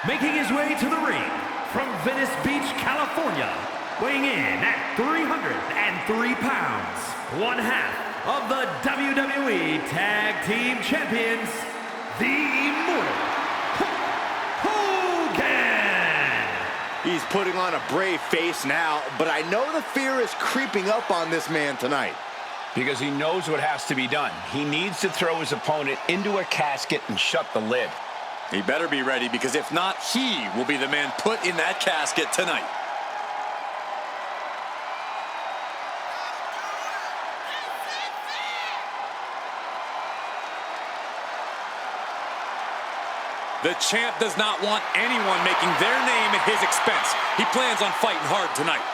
Making his way to the ring from Venice Beach, California, weighing in at 303 pounds, one half of the WWE Tag Team Champions, the Immortal Hogan! He's putting on a brave face now, but I know the fear is creeping up on this man tonight. Because he knows what has to be done. He needs to throw his opponent into a casket and shut the lid. He better be ready, because if not, he will be the man put in that casket tonight. The champ does not want anyone making their name at his expense. He plans on fighting hard tonight.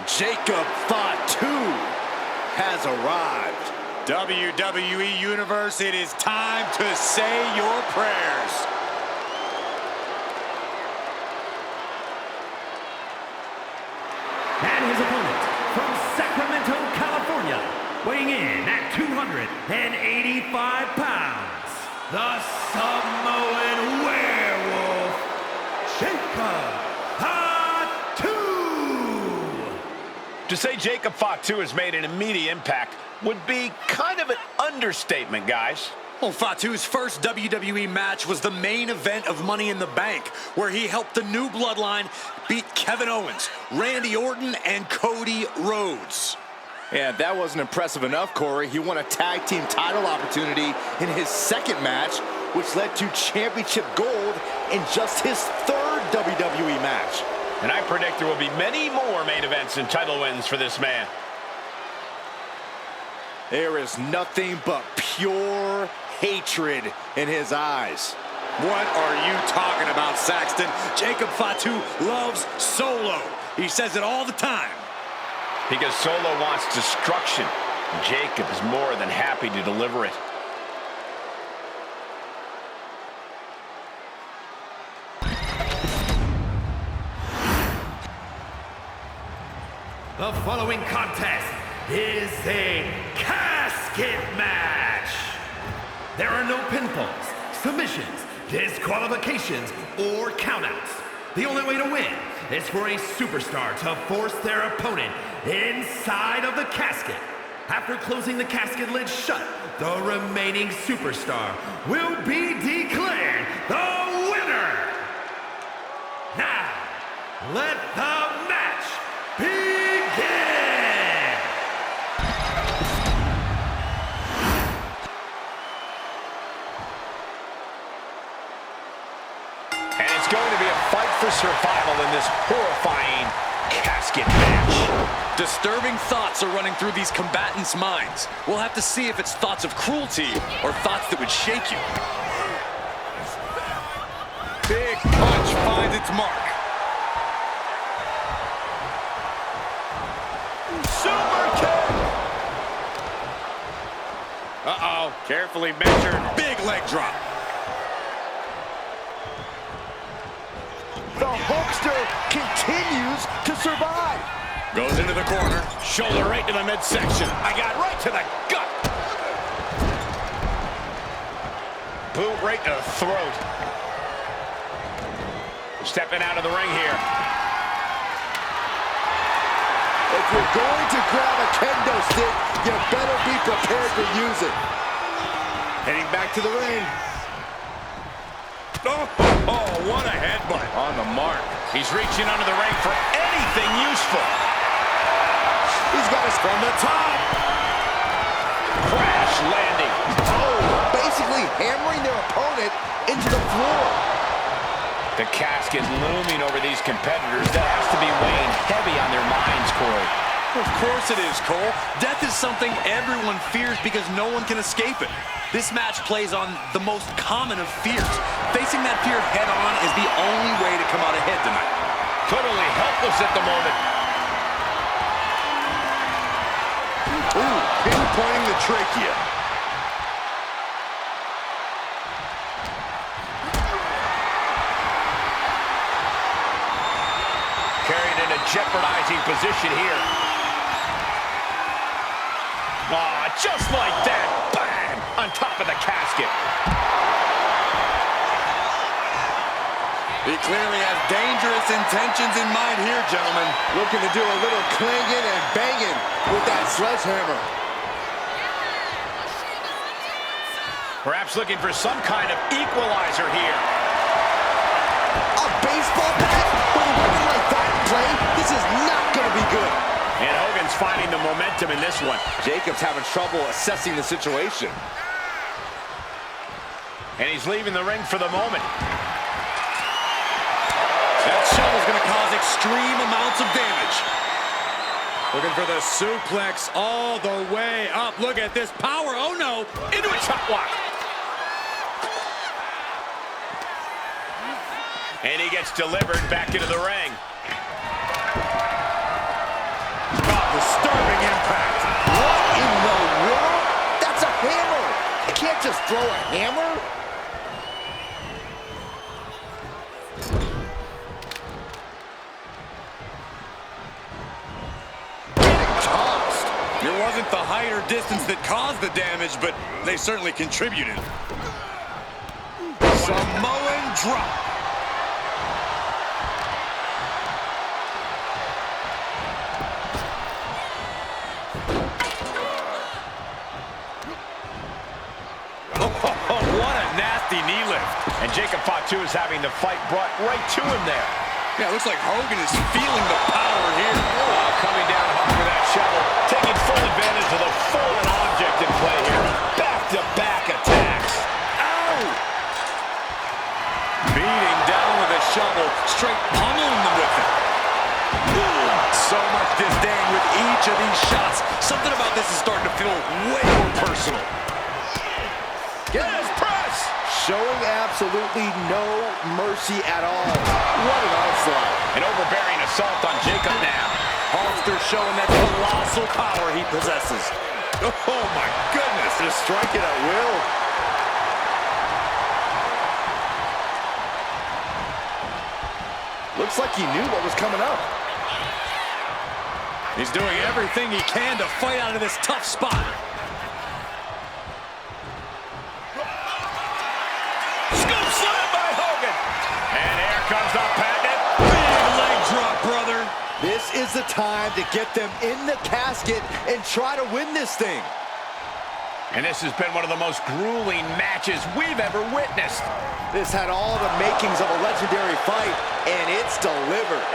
Jacob Fatu has arrived. WWE Universe, it is time to say your prayers. And his opponent from Sacramento, California, weighing in at 285 pounds, the Samoan Werewolf, Jacob Fatu! To say Jacob Fatu has made an immediate impact would be kind of an understatement, guys. Well, Fatu's first WWE match was the main event of Money in the Bank, where he helped the new Bloodline beat Kevin Owens, Randy Orton, and Cody Rhodes. Yeah, if that wasn't impressive enough, Corey, he won a tag team title opportunity in his second match, which led to championship gold in just his third WWE match. And I predict there will be many more main events and title wins for this man. There is nothing but pure hatred in his eyes. What are you talking about, Saxton? Jacob Fatu loves Solo. He says it all the time. Because Solo wants destruction. Jacob is more than happy to deliver it. The following contest is a casket match. There are no pinfalls, submissions, disqualifications, or countouts. The only way to win is for a superstar to force their opponent inside of the casket. After closing the casket lid shut, the remaining superstar will be declared the winner. Now, let the match begin. And it's going to be a fight for survival in this horrifying casket match. Disturbing thoughts are running through these combatants' minds. We'll have to see if it's thoughts of cruelty or thoughts that would shake you. Big punch finds its mark. Super kick! Uh-oh, carefully measured. Big leg drop. The Hulkster continues to survive. Goes into the corner. Shoulder right to the midsection. I got right to the gut. Boot right to the throat. Stepping out of the ring here. The If you're going to grab a kendo stick, you better be prepared to use it. Heading back to the ring. Oh, what a headbutt. On the mark. He's reaching under the ring for anything useful. He's got us from the top. Crash landing. Oh, basically hammering their opponent into the floor. The casket looming over these competitors. That has to be weighing heavy on their minds, Corey. Of course it is, Cole. Death is something everyone fears because no one can escape it. This match plays on the most common of fears. Facing that fear head-on is the only way to come out ahead tonight. Totally helpless at the moment. Ooh, pinpointing the trachea. Carried in a jeopardizing position here. Ah, just like that. Bang! On top of the casket. He clearly has dangerous intentions in mind here, gentlemen. Looking to do a little clanging and banging with that sledgehammer. Perhaps looking for some kind of equalizer here. A baseball bat? With a weapon like that in play, this is not going to be good. And Hogan's finding the momentum in this one. Jacob's having trouble assessing the situation. And he's leaving the ring for the moment. That shovel's going to cause extreme amounts of damage. Looking for the suplex all the way up. Look at this power. Oh, no. Into a chop block. And he gets delivered back into the ring. Disturbing impact. What in the world? That's a hammer. You can't just throw a hammer. Getting tossed. It wasn't the height or distance that caused the damage, but they certainly contributed. Samoan drop. Knee lift. And Jacob Fatu is having the fight brought right to him there. Yeah, it looks like Hogan is feeling the power here. Coming down hard with that shovel, taking full advantage of the fallen object in play here. Back-to-back attacks. Ow! Beating down with a shovel, straight pummeling them with it. So much disdain with each of these shots. Something about this is starting to feel way more personal. Yes, press! Showing absolutely no mercy at all. What an onslaught. An overbearing assault on Jacob now. Hollister showing that colossal power he possesses. Oh my goodness, Just striking at will. Looks like he knew what was coming up. he's doing everything he can to fight out of this tough spot. Scoop slam by Hogan. And here comes the patent. Big leg drop, brother. This is the time to get them in the casket and try to win this thing. And this has been one of the most grueling matches we've ever witnessed. This had all the makings of a legendary fight, and it's delivered.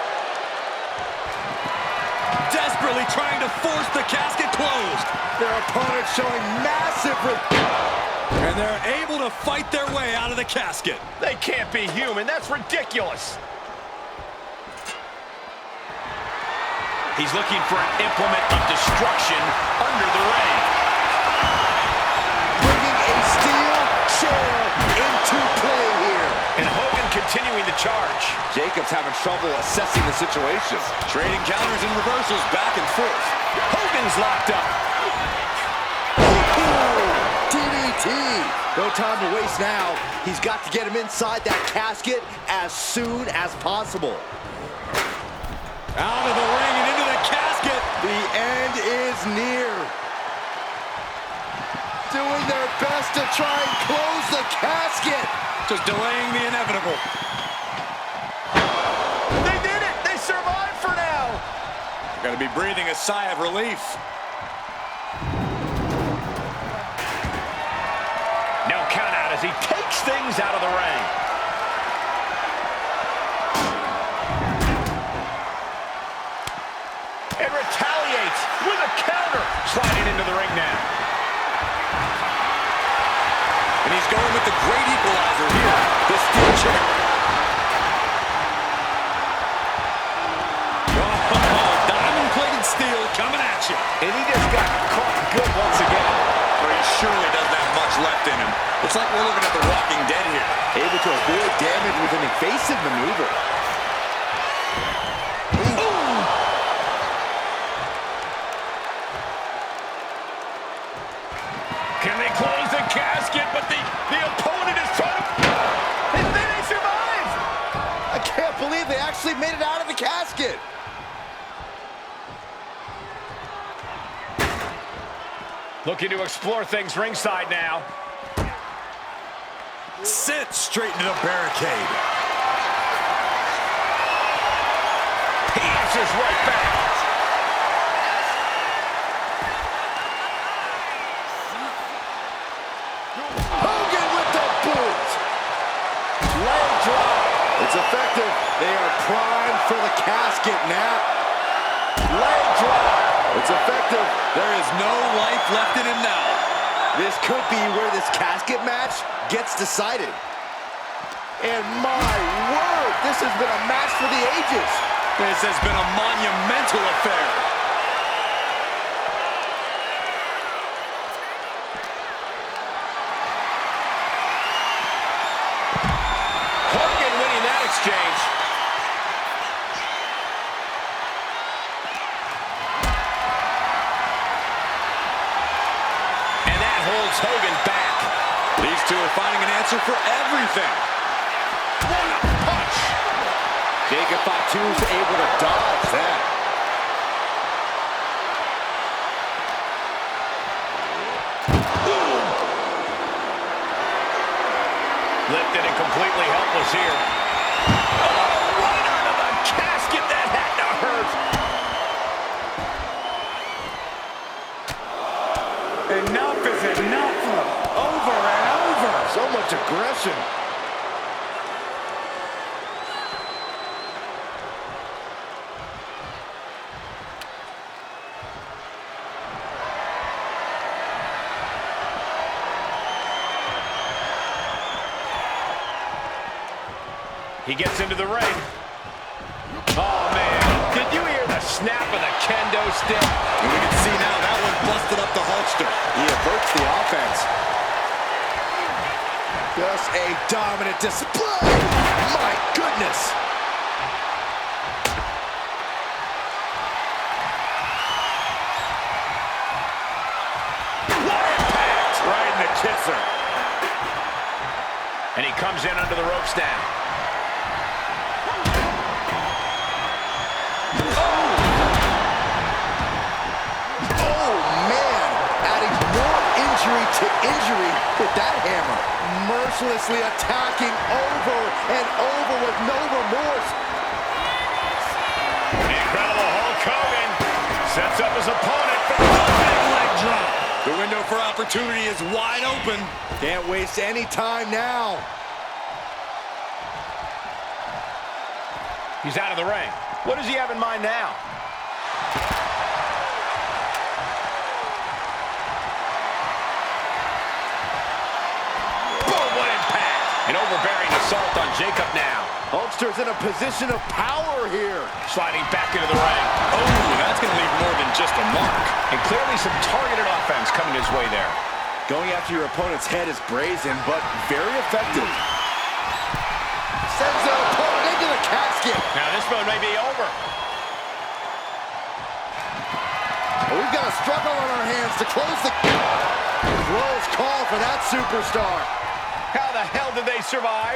Desperately trying to force the casket closed. Their opponent showing massive... And they're able to fight their way out of the casket. They can't be human. That's ridiculous. He's looking for an implement of destruction under the ring. Bringing a steel chair into play here. And Hogan continuing the charge. Jacob's having trouble assessing the situation. Trading counters and reversals back and forth. Hogan's locked up. DDT. No time to waste now. He's got to get him inside that casket as soon as possible. Out of the ring and into the casket. The end is near. Doing their best to try and close the casket. Just delaying the inevitable. They did it. They survived for now. Got to be breathing a sigh of relief. No count out as he takes things out of the ring. And retaliates with a counter. Sliding into the ring now. And he's going with the great equalizer here. The steel chair. Oh, diamond-plated steel coming at you. And he just got caught good once again. Or he surely doesn't have much left in him. Looks like we're looking at the Walking Dead here. Able to avoid damage with an evasive maneuver. Can they close the casket? But the opponent is trying to... And then they survive! I can't believe they actually made it out of the casket. Looking to explore things ringside now. Sent straight into the barricade. He answers right back. Hogan with the boot. Leg drop. It's effective. They are primed for the casket now. Leg drop. It's effective. There is no life left in him now. This could be where this casket match gets decided. And my word, this has been a match for the ages. This has been a monumental affair. Hogan winning that exchange. And that holds Hogan back. These two are finding an answer for everything. What a punch! Jacob Fatu's able to dodge that. Lifted and completely helpless here. Oh, right out of the casket. That had to hurt. Enough is enough. Over and over. So much aggression. He gets into the ring. Oh, man. Did you hear the snap of the kendo stick? And we can see now that one busted up the Hulkster. He averts the offense. Just a dominant display. My goodness. What impact! Right in the kisser. And he comes in under the ropes now. To injury with that hammer. Mercilessly attacking over and over with no remorse. Incredible Hulk Hogan sets up his opponent for the big leg drop. The window for opportunity is wide open. Can't waste any time now. He's out of the ring. What does he have in mind now? An overbearing assault on Jacob now. Hulkster's in a position of power here. Sliding back into the ring. Oh, that's going to leave more than just a mark. And clearly some targeted offense coming his way there. Going after your opponent's head is brazen, but very effective. Sends the opponent into the casket. Now this one may be over. Well, we've got a struggle on our hands to close the... Close call for that superstar. How the hell did they survive?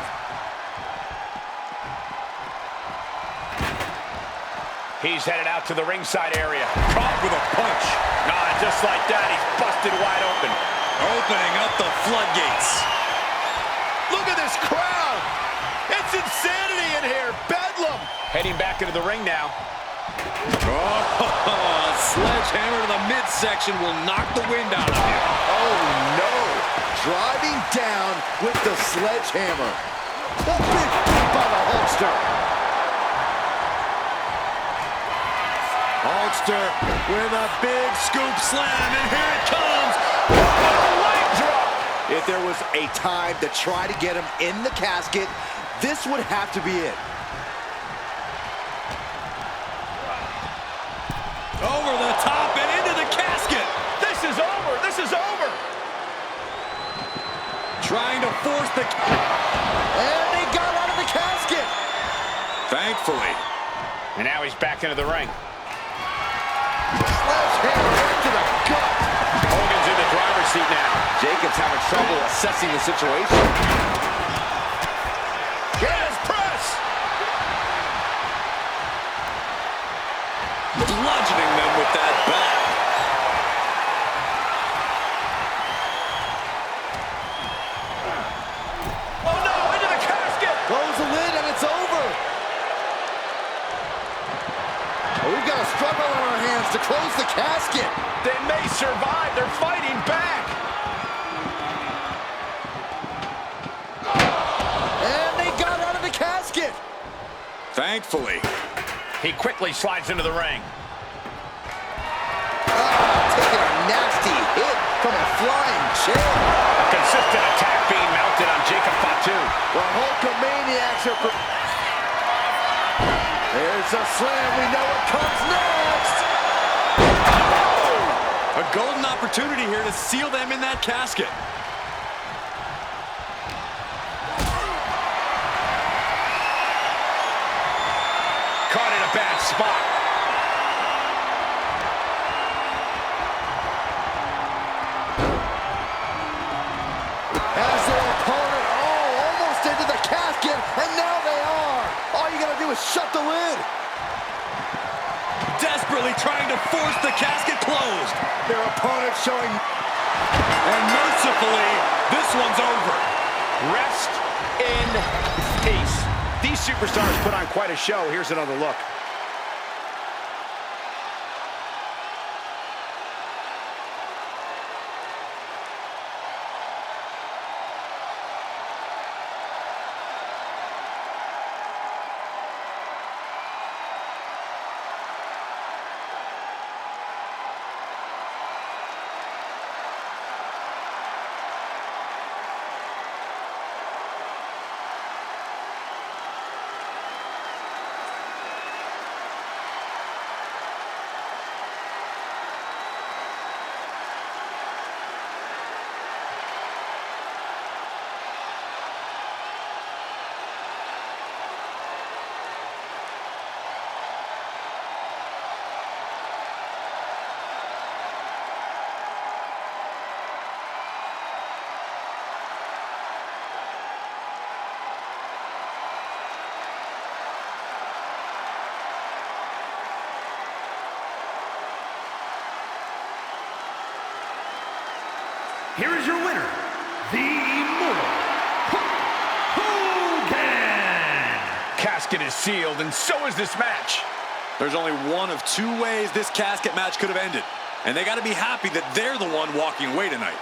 He's headed out to the ringside area. Caught with a punch. Just like that, he's busted wide open. Opening up the floodgates. Look at this crowd. It's insanity in here. Bedlam. Heading back into the ring now. Oh, a sledgehammer to the midsection will knock the wind out of you. Oh, no. Driving down with the sledgehammer. A big kick by the Hulkster. Hulkster with a big scoop slam, and here it comes. What a leg drop. If there was a time to try to get him in the casket, this would have to be it. Over the top and into the casket. This is over. This is over. Trying to force the... And they got out of the casket. Thankfully. And now he's back into the ring. Sledgehammer right to the gut. Hogan's in the driver's seat now. Jacob's having trouble assessing the situation. Yes, press. Bludgeoning them with that bat. Oh, no, into the casket. Close the lid and it's over. Oh, we've got a struggle on our hands to close the casket. They may survive. They're fighting back. And they got out of the casket. Thankfully. He quickly slides into the ring. Taking a nasty hit from a flying chair. A consistent attack being mounted on Jacob Fatu. The Hulkamaniacs are... There's a slam. We know what comes next. A golden opportunity here to seal them in that casket. Caught in a bad spot. As their opponent, almost into the casket, and now they are. All you gotta do is shut the lid. Desperately trying to force the casket closed. Their opponent showing... And mercifully, this one's over. Rest in peace. These superstars put on quite a show. Here's another look. Here is your winner, the Immortal Hogan! Casket is sealed, and so is this match. There's only one of two ways this casket match could have ended. And they got to be happy that they're the one walking away tonight.